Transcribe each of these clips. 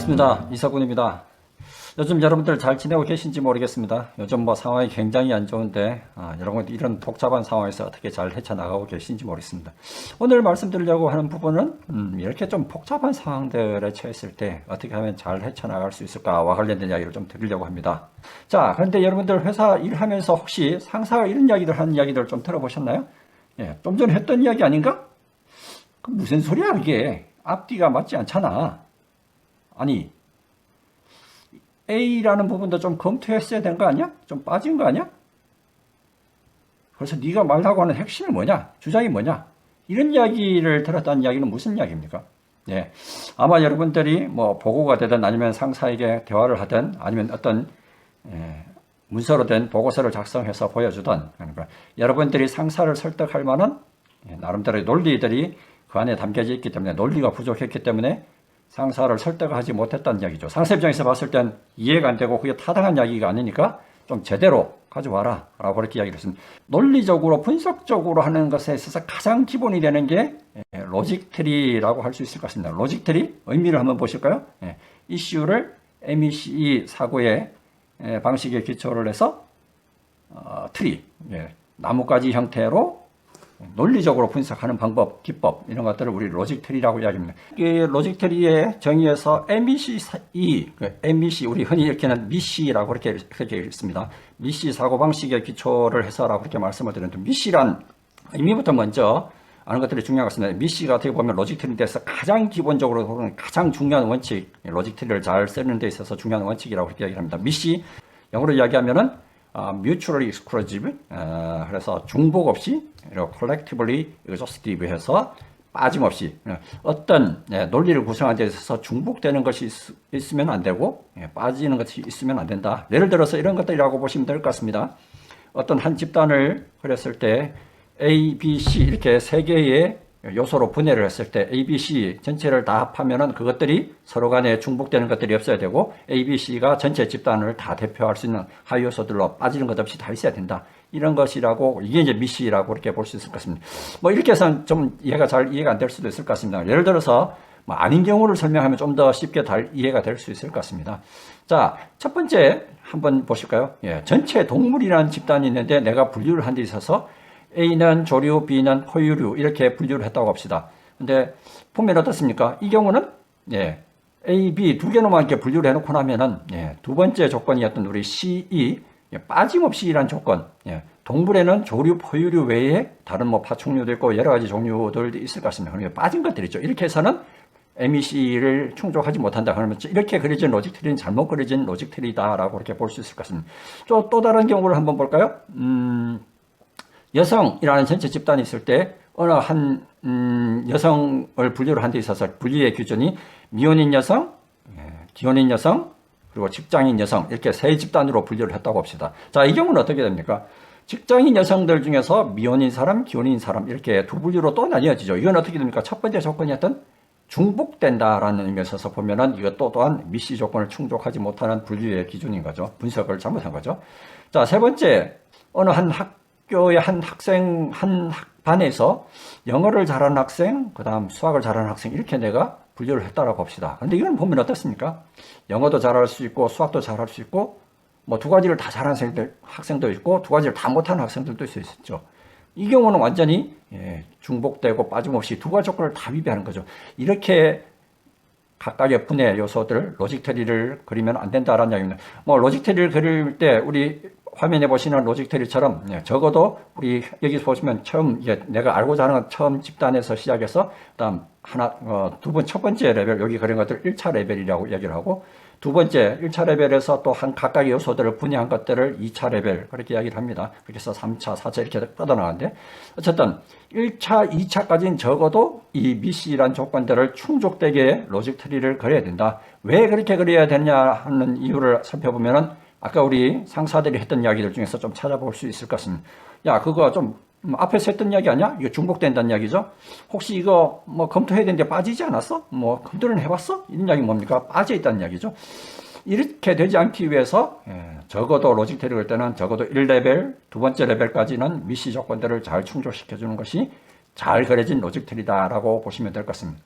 반갑습니다. 이사군입니다. 요즘 여러분들 잘 지내고 계신지 모르겠습니다. 요즘 뭐 상황이 굉장히 안 좋은데 여러분들 이런 복잡한 상황에서 어떻게 잘 헤쳐나가고 계신지 모르겠습니다. 오늘 말씀드리려고 하는 부분은 이렇게 좀 복잡한 상황들에 처했을 때 어떻게 하면 잘 헤쳐나갈 수 있을까와 관련된 이야기를 좀 드리려고 합니다. 자, 그런데 여러분들 회사 일하면서 혹시 상사가 이런 이야기들 하는 이야기들 좀 들어보셨나요? 예, 좀 전에 했던 이야기 아닌가? 그 무슨 소리야 이게? 앞뒤가 맞지 않잖아. 아니, A라는 부분도 좀 검토했어야 된 거 아니야? 좀 빠진 거 아니야? 그래서 네가 말하고 하는 핵심이 뭐냐? 주장이 뭐냐? 이런 이야기를 들었다는 이야기는 무슨 이야기입니까? 예, 아마 여러분들이 뭐 보고가 되든 아니면 상사에게 대화를 하든 아니면 어떤 문서로 된 보고서를 작성해서 보여주든 그러니까 여러분들이 상사를 설득할 만한 나름대로의 논리들이 그 안에 담겨져 있기 때문에 논리가 부족했기 때문에 상사를 설득하지 못했다는 이야기죠. 상사 입장에서 봤을 땐 이해가 안 되고 그게 타당한 이야기가 아니니까 좀 제대로 가져와라 라고 그렇게 이야기를 했습니다. 논리적으로 분석적으로 하는 것에 있어서 가장 기본이 되는 게 로직 트리라고 할 수 있을 것 같습니다. 로직 트리 의미를 한번 보실까요? 이슈를 MECE 사고의 방식에 기초를 해서 트리, 나뭇가지 형태로 논리적으로 분석하는 방법, 기법 이런 것들을 우리 로직 트리라고 이야기합니다. 이 로직 트리의 정의에서 MECE, MEC 우리 흔히 읽기는 미시라고 그렇게 읽습니다. 미시 사고 방식의 기초를 해서라고 그렇게 말씀을 드렸는데 미시란 의미부터 먼저 아는 것들이 중요한 것 같습니다. 미시가 어떻게 보면 로직 트리에 대해서 가장 기본적으로 가장 중요한 원칙, 로직 트리를 잘 쓰는 데 있어서 중요한 원칙이라고 그렇게 이야기합니다. 미시 영어로 이야기하면은 mutually exclusive, 그래서 중복 없이, collectively exhaustive 해서 빠짐없이 어떤 논리를 구성하는 데 있어서 중복되는 것이 있으면 안 되고 빠지는 것이 있으면 안 된다. 예를 들어서 이런 것들이라고 보시면 될 것 같습니다. 어떤 한 집단을 그렸을 때 A, B, C 이렇게 세 개의 요소로 분해를 했을 때 A, B, C 전체를 다 합하면은 그것들이 서로 간에 중복되는 것들이 없어야 되고 A, B, C가 전체 집단을 다 대표할 수 있는 하위 요소들로 빠지는 것 없이 다 있어야 된다. 이런 것이라고 이게 이제 미시라고 그렇게 볼 수 있을 것 같습니다. 뭐 이렇게 해서는 좀 잘 이해가 안 될 수도 있을 것 같습니다. 예를 들어서 뭐 아닌 경우를 설명하면 좀 더 쉽게 이해가 될 수 있을 것 같습니다. 자, 첫 번째 한번 보실까요? 전체 동물이라는 집단이 있는데 내가 분류를 한 데 있어서 A는 조류, B는 포유류 이렇게 분류를 했다고 합시다. 근데 보면 어떻습니까? 이 경우는 A, B 두 개로만 이렇게 분류를 해놓고 나면은 두 번째 조건이었던 우리 CE 빠짐없이 이란 조건 동물에는 조류, 포유류 외에 다른 뭐 파충류도 있고 여러 가지 종류들도 있을 것 같습니다. 그러니까 빠진 것들이 있죠. 이렇게 해서는 MEC를 충족하지 못한다. 그러면 이렇게 그려진 로직 트리는 잘못 그려진 로직 트리다라고 이렇게 볼 수 있을 것 같습니다. 또 다른 경우를 한번 볼까요? 여성이라는 전체 집단이 있을 때 어느 한 여성을 분류를 한 데 있어서 분류의 기준이 미혼인 여성, 기혼인 여성, 그리고 직장인 여성 이렇게 세 집단으로 분류를 했다고 합시다. 자, 이 경우는 어떻게 됩니까? 직장인 여성들 중에서 미혼인 사람, 기혼인 사람 이렇게 두 분류로 또 나뉘어지죠. 이건 어떻게 됩니까? 첫 번째 조건이었던 중복된다라는 의미에 있어서 보면은 이것 또한 미시 조건을 충족하지 못하는 분류의 기준인 거죠. 분석을 잘못한 거죠. 자, 세 번째 어느 한 학교의 한 학생 한 반에서 영어를 잘하는 학생, 그다음 수학을 잘하는 학생 이렇게 내가 분류를 했다라고 합시다. 근데 이건 보면 어떻습니까? 영어도 잘할 수 있고 수학도 잘할 수 있고 뭐 두 가지를 다 잘하는 학생도 있고 두 가지를 다 못하는 학생들도 있을 수 있죠. 이 경우는 완전히 중복되고 빠짐없이 두 가지 조건을 다 위배하는 거죠. 이렇게 각각의 분해 요소들 로직 트리를 그리면 안 된다라는 이야기입니다. 뭐 로직 트리를 그릴 때 우리 화면에 보시는 로직 트리처럼 적어도 우리 여기서 보시면 처음 내가 알고자 하는 건 처음 집단에서 시작해서 그다음 첫 번째 레벨 여기 그린 것들 1차 레벨이라고 얘기를 하고 두 번째 1차 레벨에서 또 한 각각의 요소들을 분해한 것들을 2차 레벨 그렇게 이야기를 합니다. 그렇게 해서 3차, 4차 이렇게 뻗어나가는데 어쨌든 1차, 2차까지는 적어도 이 미시란 조건들을 충족되게 로직 트리를 그려야 된다. 왜 그렇게 그려야 되냐 하는 이유를 살펴보면은 아까 우리 상사들이 했던 이야기들 중에서 좀 찾아볼 수 있을 것 같습니다. 야, 그거 좀 앞에서 했던 이야기 아니야? 이거 중복된다는 이야기죠? 혹시 이거 뭐 검토해야 되는데 빠지지 않았어? 뭐 검토는 해봤어? 이런 이야기 뭡니까? 빠져있다는 이야기죠. 이렇게 되지 않기 위해서 적어도 로직 트리를 할 때는 적어도 1레벨, 두 번째 레벨까지는 미시 조건들을 잘 충족시켜주는 것이 잘 그려진 로직 트리다라고 보시면 될 것 같습니다.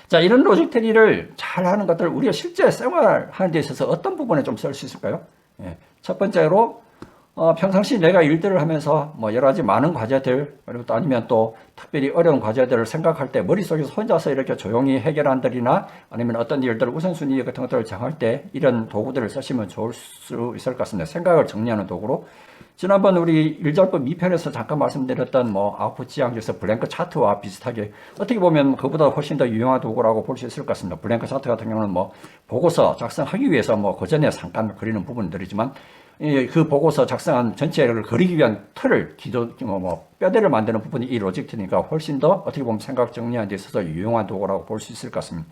자, 이런 로직 트리를 잘 하는 것들 우리가 실제 생활하는 데 있어서 어떤 부분에 좀 쓸 수 있을까요? 예. 첫 번째로 평상시 내가 일들을 하면서 뭐 여러 가지 많은 과제들, 그리고 또 아니면 또 특별히 어려운 과제들을 생각할 때 머릿속에서 혼자서 이렇게 조용히 해결한들이나 아니면 어떤 일들 우선순위 같은 것들을 정할 때 이런 도구들을 쓰시면 좋을 수 있을 것 같습니다. 생각을 정리하는 도구로. 지난번 우리 일절법 2편에서 잠깐 말씀드렸던 뭐 아웃풋 지향에서 블랭크 차트와 비슷하게 어떻게 보면 그보다 훨씬 더 유용한 도구라고 볼 수 있을 것 같습니다. 블랭크 차트 같은 경우는 뭐 보고서 작성하기 위해서 뭐 그 전에 잠깐 그리는 부분들이지만 그 보고서 작성한 전체를 그리기 위한 틀을 뼈대를 만드는 부분이 이 로직 트리니까 훨씬 더 어떻게 보면 생각 정리하는 데 있어서 유용한 도구라고 볼 수 있을 것 같습니다.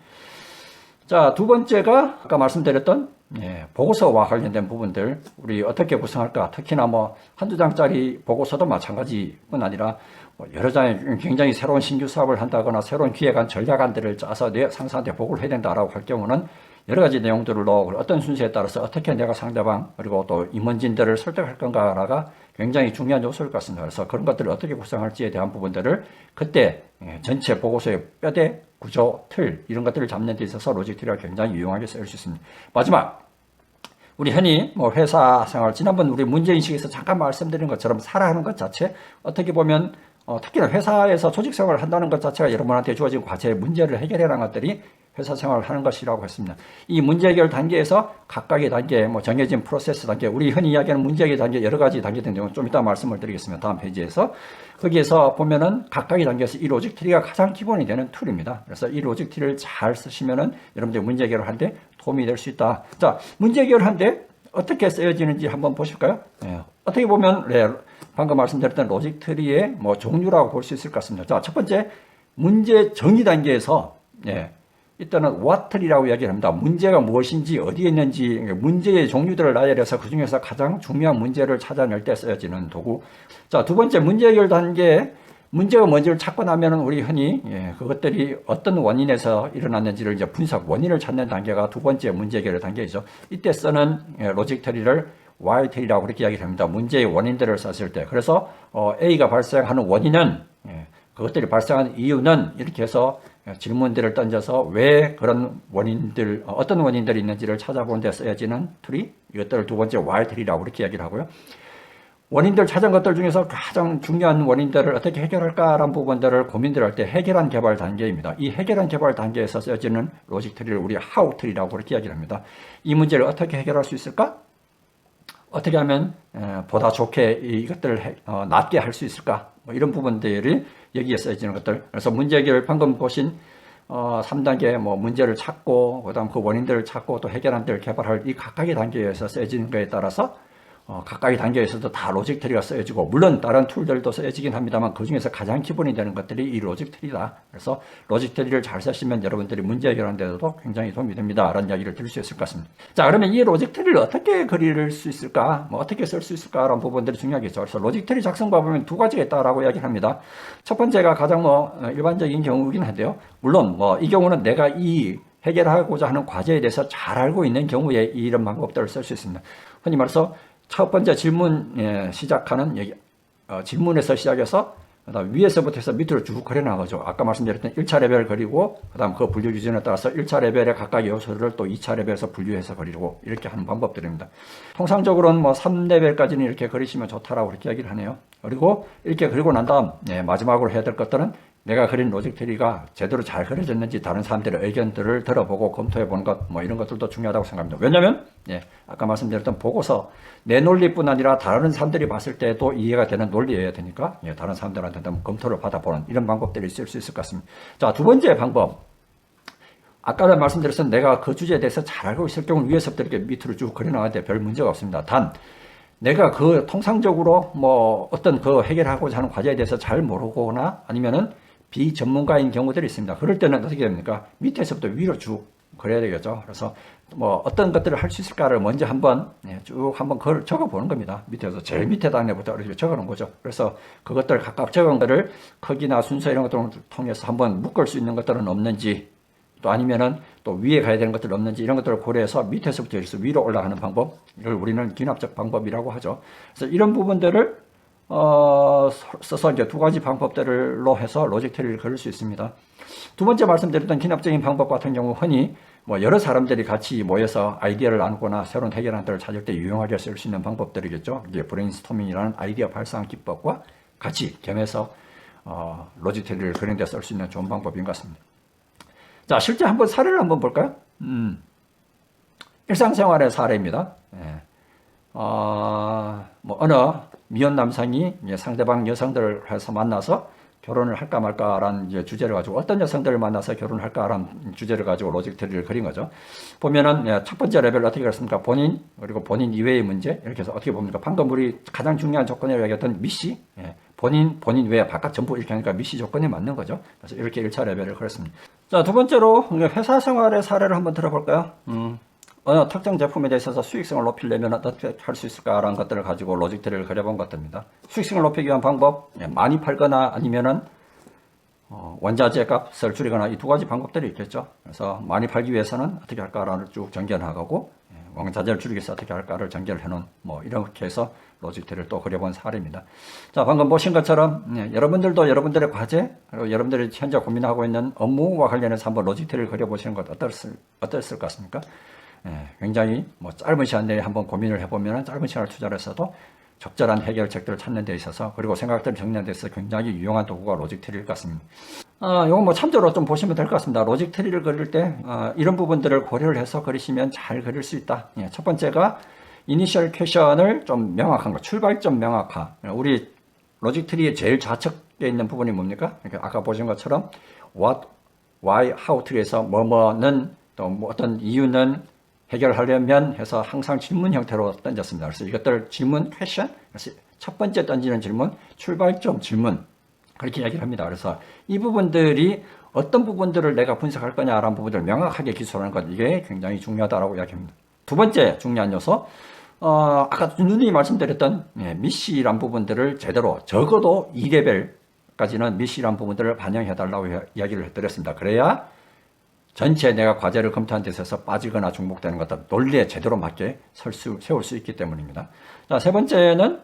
자, 두 번째가 아까 말씀드렸던 보고서와 관련된 부분들 우리 어떻게 구성할까. 특히나 뭐 한두 장짜리 보고서도 마찬가지뿐 아니라 여러 장의 굉장히 새로운 신규 사업을 한다거나 새로운 기획안 전략안들을 짜서 내 상사한테 보고를 해야 된다라고 할 경우는 여러 가지 내용들로 어떤 순서에 따라서 어떻게 내가 상대방 그리고 또 임원진들을 설득할 건가가 굉장히 중요한 요소일 것 같습니다. 그래서 그런 것들을 어떻게 구성할지에 대한 부분들을 그때 전체 보고서의 뼈대, 구조, 틀 이런 것들을 잡는 데 있어서 로직 트리가 굉장히 유용하게 쓰일 수 있습니다. 마지막 우리 흔히 뭐 회사 생활 지난번 우리 문제인식에서 잠깐 말씀드린 것처럼 살아가는 것 자체 어떻게 보면 특히나 회사에서 조직 생활을 한다는 것 자체가 여러분한테 주어진 과제의 문제를 해결해라는 것들이 회사 생활을 하는 것이라고 했습니다. 이 문제 해결 단계에서 각각의 단계, 뭐 정해진 프로세스 단계, 우리 흔히 이야기하는 문제 해결 단계 여러 가지 단계 등 내용은 좀 이따 말씀을 드리겠습니다. 다음 페이지에서. 거기에서 보면은 각각의 단계에서 이 로직 트리가 가장 기본이 되는 툴입니다. 그래서 이 로직 트리를 잘 쓰시면은 여러분들 문제 해결을 할 때 도움이 될 수 있다. 자, 문제 해결을 할 때 어떻게 쓰여지는지 한번 보실까요? 어떻게 보면 방금 말씀드렸던 로직 트리의 뭐 종류라고 볼 수 있을 것 같습니다. 자, 첫 번째 문제 정의 단계에서 일단은 what-이라고 이야기를 합니다. 문제가 무엇인지 어디에 있는지 문제의 종류들을 나열해서 그 중에서 가장 중요한 문제를 찾아낼 때 쓰여지는 도구. 자, 두 번째 문제 해결 단계 문제가 뭔지를 찾고 나면은 우리 흔히 그것들이 어떤 원인에서 일어났는지를 이제 분석 원인을 찾는 단계가 두 번째 문제 해결 단계이죠. 이때 쓰는 로직 트리를 why 트리라고 그렇게 이야기를 합니다. 문제의 원인들을 썼을 때 그래서 A가 발생하는 원인은 그것들이 발생한 이유는 이렇게 해서 질문들을 던져서 왜 그런 원인들, 어떤 원인들이 있는지를 찾아보는 데 쓰여지는 트리, 이것들을 두 번째 why 트리라고 그렇게 이야기를 하고요. 원인들 찾은 것들 중에서 가장 중요한 원인들을 어떻게 해결할까라는 부분들을 고민들 할 때 해결한 개발 단계입니다. 이 해결한 개발 단계에서 쓰여지는 로직 트리를 우리 how 트리라고 그렇게 이야기를 합니다. 이 문제를 어떻게 해결할 수 있을까? 어떻게 하면 보다 좋게 이것들을 낫게 할 수 있을까? 뭐 이런 부분들이 여기에 쓰여지는 것들. 그래서 문제 해결을 방금 보신 3단계 뭐 문제를 찾고 그다음 그 원인들을 찾고 또 해결안들을 개발할 이 각각의 단계에서 쓰여지는 것에 따라서 각각의 단계에서도 다 로직 트리가 쓰여지고 물론 다른 툴들도 쓰여지긴 합니다만 그 중에서 가장 기본이 되는 것들이 이 로직 트리다. 그래서 로직 트리를 잘 쓰시면 여러분들이 문제 해결하는 데도 굉장히 도움이 됩니다. 라는 이야기를 드릴 수 있을 것 같습니다. 자, 그러면 이 로직 트리를 어떻게 그릴 수 있을까? 뭐 어떻게 쓸 수 있을까라는 부분들이 중요하겠죠. 그래서 로직 트리 작성 방법은 두 가지가 있다라고 이야기를 합니다. 첫 번째가 가장 일반적인 경우이긴 한데요. 물론 이 경우는 내가 이 해결하고자 하는 과제에 대해서 잘 알고 있는 경우에 이런 방법들을 쓸 수 있습니다. 흔히 말해서 첫 번째 질문 시작하는 질문에서 시작해서 그다음 위에서부터 해서 밑으로 쭉 그려나가죠. 아까 말씀드렸던 1차 레벨 그리고 그다음 그 분류 기준에 따라서 1차 레벨의 각각의 요소를 또 2차 레벨에서 분류해서 그리고 이렇게 하는 방법들입니다. 통상적으로는 3레벨까지는 이렇게 그리시면 좋다라고 그렇게 이야기를 하네요. 그리고 이렇게 그리고 난 다음 마지막으로 해야 될 것들은 내가 그린 로직 트리가 제대로 잘 그려졌는지 다른 사람들의 의견들을 들어보고 검토해 보는 것, 이런 것들도 중요하다고 생각합니다. 왜냐하면 아까 말씀드렸던 보고서 내 논리뿐 아니라 다른 사람들이 봤을 때도 이해가 되는 논리여야 되니까 다른 사람들한테 검토를 받아보는 이런 방법들이 있을 수 있을 것 같습니다. 자, 두 번째 방법. 아까 말씀드렸던 내가 그 주제에 대해서 잘 알고 있을 경우 위에서부터 이렇게 밑으로 쭉 그려나가는데 별 문제가 없습니다. 단 내가 통상적으로 어떤 그 해결하고자 하는 과제에 대해서 잘 모르거나 아니면은 비전문가인 경우들이 있습니다. 그럴 때는 어떻게 됩니까? 밑에서부터 위로 쭉 그려야 되겠죠. 그래서 어떤 것들을 할 수 있을까를 먼저 쭉 한번 적어 보는 겁니다. 밑에서 제일 밑에 단계부터 이렇게 적어 놓은 거죠. 그래서 그것들 각각 적은 것을 크기나 순서 이런 것들을 통해서 한번 묶을 수 있는 것들은 없는지 또 아니면은 또 위에 가야 되는 것들 없는지 이런 것들을 고려해서 밑에서부터 위로 올라가는 방법, 이걸 우리는 귀납적 방법이라고 하죠. 그래서 이런 부분들을 써서 이제 두 가지 방법들로 해서 로직 트리를 그릴 수 있습니다. 두 번째 말씀드렸던 기납적인 방법 같은 경우 흔히 뭐 여러 사람들이 같이 모여서 아이디어를 나누거나 새로운 해결안들을 찾을 때 유용하게 쓸 수 있는 방법들이겠죠. 이게 브레인스토밍이라는 아이디어 발상 기법과 같이 겸해서 로직트리를 그리는 데 쓸 수 있는 좋은 방법인 것 같습니다. 자, 실제 한번 사례를 한번 볼까요? 일상생활의 사례입니다. 예. 뭐 어느 미혼 남성이 상대방 여성들을 해서 만나서 결혼을 할까 말까라는 이제 주제를 가지고 어떤 여성들을 만나서 결혼을 할까라는 주제를 가지고 로직트리를 그린 거죠. 보면은 첫 번째 레벨 어떻게 그랬습니까? 본인 그리고 본인 이외의 문제 이렇게 해서 어떻게 봅니까? 방금 우리 가장 중요한 조건이라고 얘기했던 미시 본인 외 바깥 전부 이렇게 하니까 미시 조건이 맞는 거죠. 그래서 이렇게 1차 레벨을 그렸습니다. 자, 두 번째로 회사 생활의 사례를 한번 들어볼까요? 어느 특정 제품에 대해서 수익성을 높이려면 어떻게 할 수 있을까라는 것들을 가지고 로직트리를 그려본 것들입니다. 수익성을 높이기 위한 방법, 많이 팔거나 아니면은 원자재 값을 줄이거나 이 두 가지 방법들이 있겠죠. 그래서 많이 팔기 위해서는 어떻게 할까를 쭉 전개하고 원자재를 줄이기 위해서 어떻게 할까를 전개를 해놓은 뭐 이렇게 해서 로직트리를 또 그려본 사례입니다. 자, 방금 보신 것처럼 여러분들도 여러분들의 과제 그리고 여러분들이 현재 고민하고 있는 업무와 관련해서 한번 로직트리를 그려보시는 것 어땠을 것 같습니까? 굉장히 뭐 짧은 시간 내에 한번 고민을 해보면 짧은 시간을 투자를 해서도 적절한 해결책들을 찾는 데 있어서 그리고 생각들을 정리하는 데 있어서 굉장히 유용한 도구가 로직트리일 것 같습니다. 이건 뭐 참조로 좀 보시면 될 것 같습니다. 로직트리를 그릴 때 이런 부분들을 고려를 해서 그리시면 잘 그릴 수 있다. 첫 번째가 이니셜 퀘션을 좀 명확한 거, 출발점 명확화. 우리 로직트리의 제일 좌측에 있는 부분이 뭡니까? 아까 보신 것처럼 what, why, how 트리에서 뭐뭐는 또 뭐 어떤 이유는 해결하려면 해서 항상 질문 형태로 던졌습니다. 그래서 이것들 질문, 퀘션, 그래서 첫 번째 던지는 질문, 출발점 질문 그렇게 이야기를 합니다. 그래서 이 부분들이 어떤 부분들을 내가 분석할 거냐라는 부분들을 명확하게 기술하는 것 이게 굉장히 중요하다라고 이야기합니다. 두 번째 중요한 요소, 아까 누누이 말씀드렸던 미시란 부분들을 제대로 적어도 2레벨까지는 미시란 부분들을 반영해달라고 이야기를 해드렸습니다. 그래야 전체 내가 과제를 검토한 데 있어서 빠지거나 중복되는 것들 논리에 제대로 맞게 세울 수 있기 때문입니다. 자, 세 번째는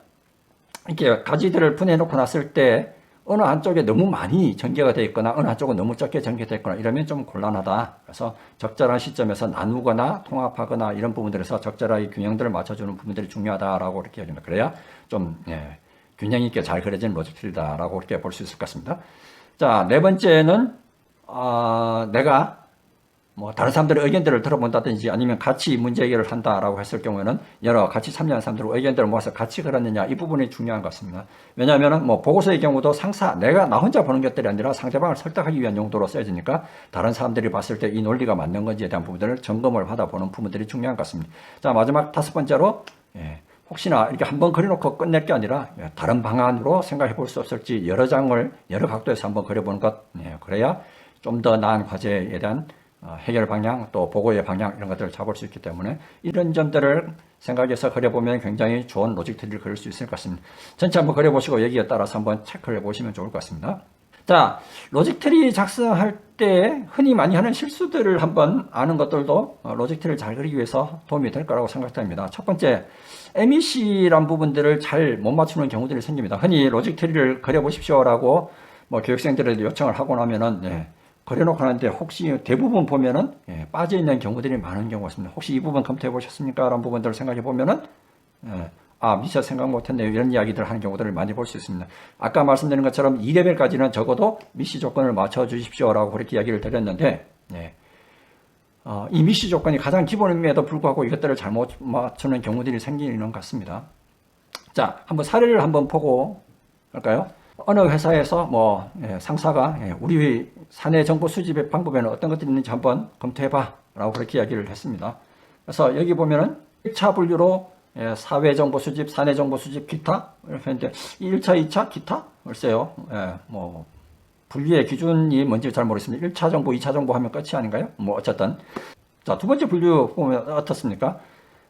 이렇게 가지들을 분해놓고 났을 때 어느 한쪽에 너무 많이 전개가 되어 있거나 어느 한쪽은 너무 적게 전개되어 있거나 이러면 좀 곤란하다. 그래서 적절한 시점에서 나누거나 통합하거나 이런 부분들에서 적절하게 균형들을 맞춰주는 부분들이 중요하다라고 이렇게 얘기합니다. 그래야 좀 균형 있게 잘 그려진 로직트리다라고 이렇게 볼 수 있을 것 같습니다. 자, 네 번째는 내가 뭐 다른 사람들의 의견들을 들어본다든지 아니면 같이 문제 해결을 한다라고 했을 경우에는 여러 같이 참여하는 사람들의 의견들을 모아서 같이 그렸느냐 이 부분이 중요한 것 같습니다. 왜냐하면 뭐 보고서의 경우도 나 혼자 보는 것들이 아니라 상대방을 설득하기 위한 용도로 쓰여지니까 다른 사람들이 봤을 때 이 논리가 맞는 건지에 대한 부분들을 점검을 받아보는 부분들이 중요한 것 같습니다. 자, 마지막 다섯 번째로 혹시나 이렇게 한번 그려놓고 끝낼 게 아니라 다른 방안으로 생각해 볼 수 없을지 여러 장을 여러 각도에서 한번 그려보는 것 그래야 좀 더 나은 과제에 대한 해결 방향 또 보고의 방향 이런 것들을 잡을 수 있기 때문에 이런 점들을 생각해서 그려보면 굉장히 좋은 로직트리를 그릴 수 있을 것 같습니다. 전체 한번 그려보시고 여기에 따라서 한번 체크를 해보시면 좋을 것 같습니다. 자, 로직트리 작성할 때 흔히 많이 하는 실수들을 한번 아는 것들도 로직트리를 잘 그리기 위해서 도움이 될 거라고 생각됩니다. 첫 번째, MEC란 부분들을 잘 못 맞추는 경우들이 생깁니다. 흔히 로직트리를 그려보십시오라고 뭐 교육생들에게 요청을 하고 나면은 그려놓고 하는데 혹시 대부분 보면은 빠져있는 경우들이 많은 경우가 있습니다. 혹시 이 부분 검토해 보셨습니까? 라는 부분들을 생각해 보면은 미처 생각 못했네요. 이런 이야기들을 하는 경우들을 많이 볼 수 있습니다. 아까 말씀드린 것처럼 2레벨까지는 적어도 미시 조건을 맞춰 주십시오라고 그렇게 이야기를 드렸는데 이 미시 조건이 가장 기본임에도 불구하고 이것들을 잘못 맞추는 경우들이 생기는 것 같습니다. 자, 한번 사례를 한번 보고 할까요? 어느 회사에서 상사가 우리 사내 정보 수집의 방법에는 어떤 것들이 있는지 한번 검토해봐 라고 그렇게 이야기를 했습니다. 그래서 여기 보면은 1차 분류로 사회 정보 수집, 사내 정보 수집, 기타 이렇게 했는데 1차, 2차, 기타? 글쎄요. 분류의 기준이 뭔지 잘 모르겠습니다. 1차 정보, 2차 정보 하면 끝이 아닌가요? 어쨌든 자, 두 번째 분류 보면 어떻습니까?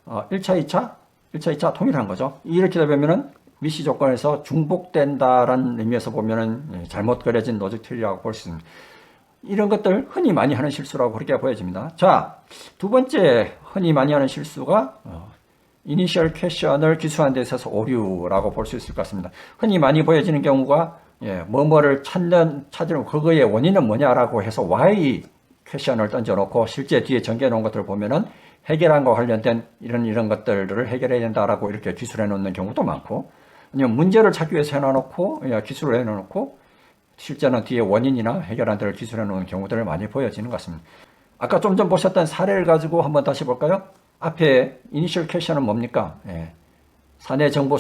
1차, 2차 통일한 거죠. 이렇게 되면은 미시 조건에서 중복된다라는 의미에서 보면은 잘못 그려진 로직트리라고 볼 수 있습니다. 이런 것들 흔히 많이 하는 실수라고 그렇게 보여집니다. 자, 두 번째 흔히 많이 하는 실수가 이니셜 퀘션을 기술하는 데 있어서 오류라고 볼 수 있을 것 같습니다. 흔히 많이 보여지는 경우가 뭐뭐를 찾는 그거의 원인은 뭐냐라고 해서 why 퀘션을 던져놓고 실제 뒤에 전개해 놓은 것들을 보면은 해결함과 관련된 이런 것들을 해결해야 된다라고 이렇게 기술해 놓는 경우도 많고, 아니면 문제를 찾기 위해서 해놔놓고 기술을 해놓고 실제는 뒤에 원인이나 해결안들을 기술해 놓은 경우들을 많이 보여지는 것 같습니다. 아까 좀 전 보셨던 사례를 가지고 한번 다시 볼까요? 앞에 이니셜 퀘션은 뭡니까? 사내 정보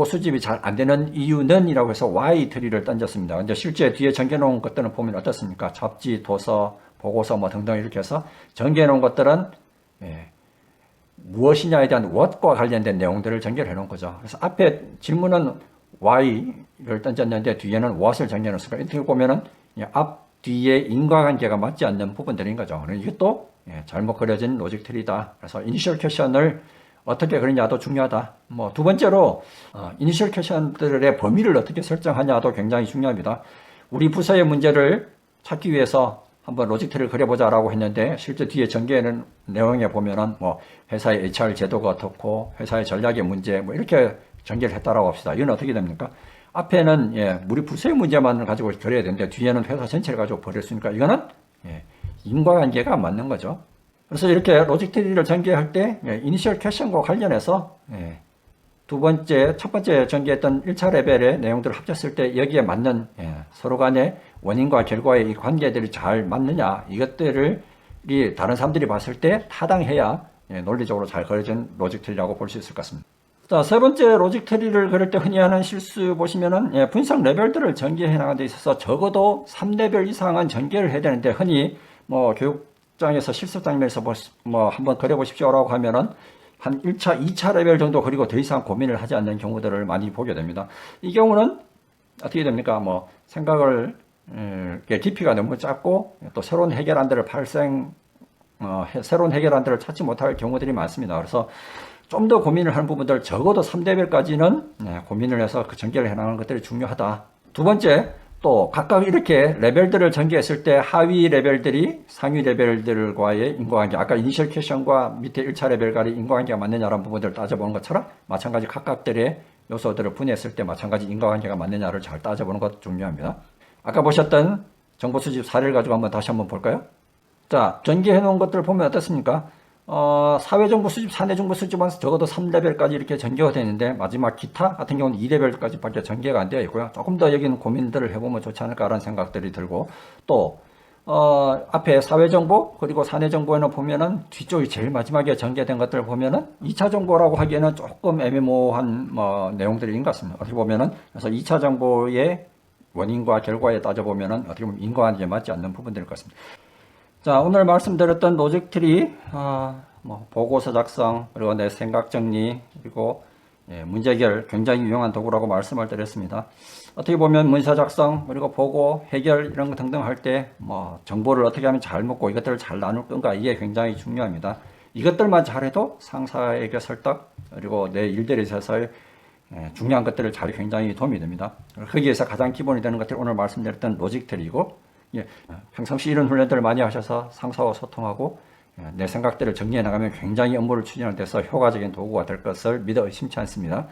수집이 잘 안 되는 이유는 이라고 해서 why 트리를 던졌습니다. 근데 실제 뒤에 전개해 놓은 것들은 보면 어떻습니까? 잡지, 도서, 보고서 등등 이렇게 해서 전개해 놓은 것들은 무엇이냐에 대한 what과 관련된 내용들을 전개를 해 놓은 거죠. 그래서 앞에 질문은 why를 던졌는데 뒤에는 what을 전개해 놓습니다. 이렇게 보면은 앞, 뒤에 인과관계가 맞지 않는 부분들인 거죠. 이것도 잘못 그려진 로직 트리다. 그래서 이니셜 퀘션을 어떻게 그리냐도 중요하다. 두 번째로 이니셜 퀘션들의 범위를 어떻게 설정하냐도 굉장히 중요합니다. 우리 부서의 문제를 찾기 위해서 한번 로직 트리를 그려보자라고 했는데 실제 뒤에 전개하는 내용에 보면은 회사의 HR 제도가 어떻고 회사의 전략의 문제 이렇게 전개를 했다라고 합시다. 이건 어떻게 됩니까? 앞에는 우리 부서의 문제만을 가지고 그려야 되는데 뒤에는 회사 전체를 가지고 버렸으니까 이거는 인과관계가 안 맞는 거죠. 그래서 이렇게 로직 트리를 전개할 때 이니셜 퀘션과 관련해서 첫 번째 전개했던 1차 레벨의 내용들을 합쳤을 때 여기에 맞는 서로 간의 원인과 결과의 이 관계들이 잘 맞느냐, 이것들을 다른 사람들이 봤을 때 타당해야 논리적으로 잘 그려진 로직 트리라고 볼 수 있을 것 같습니다. 자, 세 번째 로직 트리를 그릴 때 흔히 하는 실수 보시면은 분석 레벨들을 전개해 나가는 데 있어서 적어도 3레벨 이상은 전개를 해야 되는데 흔히 교육장에서 실습장면에서 한번 그려보십시오라고 하면은 한 1차, 2차 레벨 정도 그리고 더 이상 고민을 하지 않는 경우들을 많이 보게 됩니다. 이 경우는 어떻게 됩니까? 생각을 깊이가 너무 작고 또 새로운 해결안들을 새로운 해결안들을 찾지 못할 경우들이 많습니다. 그래서 좀 더 고민을 하는 부분들 적어도 3레벨까지는 고민을 해서 그 전개를 해나가는 것들이 중요하다. 두 번째, 또 각각 이렇게 레벨들을 전개했을 때 하위 레벨들이 상위 레벨들과의 인과관계, 아까 이니셜 퀘션과 밑에 1차 레벨과의 인과관계가 맞느냐라는 부분들을 따져보는 것처럼 마찬가지 각각들의 요소들을 분해했을 때 마찬가지 인과관계가 맞느냐를 잘 따져보는 것 중요합니다. 아까 보셨던 정보 수집 사례를 가지고 다시 한번 볼까요? 자, 전개해 놓은 것들을 보면 어떻습니까? 사회정보 수집, 사내정보 수집은 적어도 3레벨까지 이렇게 전개가 되는데 마지막 기타 같은 경우는 2레벨까지밖에 전개가 안 되어 있고요. 조금 더 여기는 고민들을 해보면 좋지 않을까라는 생각들이 들고, 또 앞에 사회정보 그리고 사내정보에는 보면은 뒤쪽이 제일 마지막에 전개된 것들을 보면은 2차 정보라고 하기에는 조금 애매모호한 내용들인 것 같습니다. 어떻게 보면은 그래서 2차 정보의 원인과 결과에 따져보면은 어떻게 보면 인과관계에 맞지 않는 부분들일 것 같습니다. 자, 오늘 말씀드렸던 로직 트리, 보고서 작성, 그리고 내 생각 정리, 그리고 문제 해결 굉장히 유용한 도구라고 말씀을 드렸습니다. 어떻게 보면 문서 작성, 그리고 보고, 해결 이런 거 등등 할 때 정보를 어떻게 하면 잘 먹고 이것들을 잘 나눌 건가, 이게 굉장히 중요합니다. 이것들만 잘해도 상사에게 설득, 그리고 내 일들에 있어서의 중요한 것들을 잘 굉장히 도움이 됩니다. 거기에서 가장 기본이 되는 것들이 오늘 말씀드렸던 로직 트리고, 평상시 이런 훈련들을 많이 하셔서 상사와 소통하고 내 생각들을 정리해 나가면 굉장히 업무를 추진하는 데서 효과적인 도구가 될 것을 믿어 의심치 않습니다.